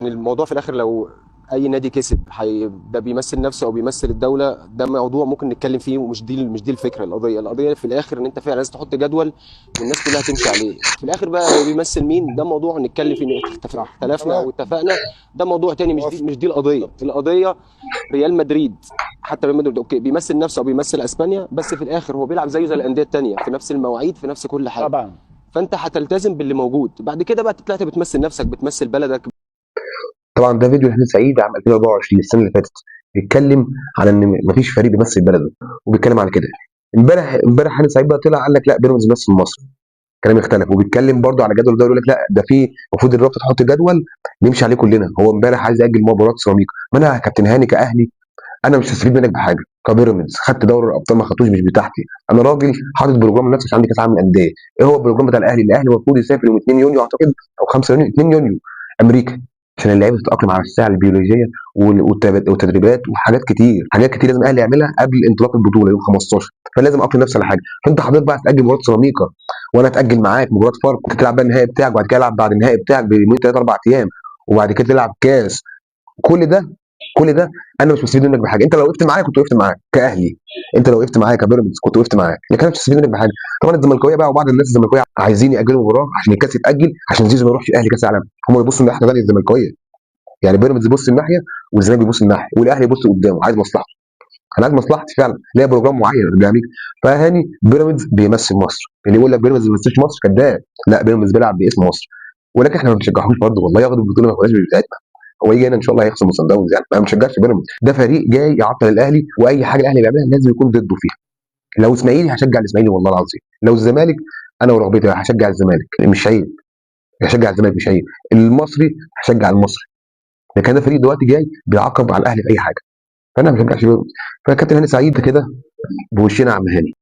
الموضوع في الاخر لو اي نادي كسب ده بيمثل نفسه او بيمثل الدوله، ده موضوع ممكن نتكلم فيه، ومش دي الفكره. القضيه في الاخر ان انت فعلا لازم تحط جدول والناس كلها تمشي عليه. في الاخر بقى هو بيمثل مين، ده موضوع نتكلم فيه، صح، اختلفنا او تمام. اتفقنا. ده موضوع تاني، موافق. مش دي القضيه. ريال مدريد، حتى ريال مدريد اوكي بيمثل نفسه او بيمثل اسبانيا، بس في الاخر هو بيلعب زيه زي الانديه التانيه في نفس المواعيد في نفس كل حاجه. طبعا. فانت هتلتزم باللي موجود، بعد كده بقى طلعت بتمثل نفسك، بتمثل بلدك. طبعا ده فيديو لحسين سعيد عام 2024 السنه اللي فاتت، بيتكلم على ان مفيش فريق بيمثل بلده، وبيتكلم على كده. امبارح حسين سعيد بقى طلع قال لك لا بيراميدز بيمثل مصر، كلام يختلف. وبيتكلم برضه على جدول الدوري، يقول لك لا ده في المفروض الرابطه تحط جدول نمشي عليه كلنا. هو امبارح عايز ياجل مباراه سيراميكا. ما انا كابتن هاني كاهلي انا مش هستفيد منك بحاجه. كبيراميدز خدت دوري الابطال ما خدتوش، مش بتاعتي. انا راجل حاطط بروجرام لنفسي عشان عندي كاس عالم للانديه. ايه هو البروجرام بتاع الاهلي؟ الاهلي المفروض يسافر يوم 2 يونيو اعتقد، او 5 يونيو، 2 يونيو، امريكا، عشان اللعيبه تتاقلم على الساعه البيولوجيه والتدريبات وحاجات كتير. حاجات كتير لازم الاهلي يعملها قبل انطلاق البطوله يوم 15. فلازم اقلم نفسي على حاجه. فانت حضرتك بقى تاجل مباراه سيراميكا، وانا اتاجل معاك مباراه فاركو، كنت تلعب بقى النهائي بتاعك، وبعد كده تلعب بعد النهائي بتاعك بيومين 3 4 ايام، وبعد كده تلعب كاس. كل ده كل ده انا مش مستفيد منك بحاجه. انت لو وقفت معايا كنت وقفت معاك كاهلي، انت لو وقفت معايا كبيراميدز كنت وقفت معاك، لكن انا مش مستفيد منك بحاجه. طبعا الزملكاويه بقى وبعض الناس الزملكاويه عايزين ياجلوا المباراه عشان الكاس يتاجل، عشان زيزو ما يروحش الاهلي كاس العالم. هم يبصوا الناحيه ثانيه الزملكاويه، يعني بيراميدز يبص الناحيه والزمالك بيبص الناحيه، والاهلي يبص قدامه عايز مصلحته. انا عايز مصلحتي فعلا، ليا بروجرام معين بيعمل. فهاني بيراميدز بيمثل مصر، اللي يقول لك بيراميدز ما بيمثلش مصر كذاب. لا بيراميدز بيلعب باسم مصر، ولكن احنا ما بنشجعهوش برضه والله، ياخد البطوله ما ياخدهاش بتاعتنا. هو يجي هنا ان شاء الله هيخسر من صن داونز، يعني انا ما بشجعش بيراميدز، ده فريق جاي يعطل الاهلي، واي حاجه الاهلي بيعملها لازم يكون ضده فيها. لو اسماعيلي هشجع الاسماعيلي والله العظيم، لو الزمالك انا ورغبتي هشجع الزمالك مش عيب، هشجع الزمالك مش عيب. المصري هشجع المصري، لكن ده فريق دلوقتي جاي بيعاقب على الاهلي في اي حاجه، فانا ما بشجعش بيراميدز. فكابتن هاني سعيد كده بوشنا يا عم هاني.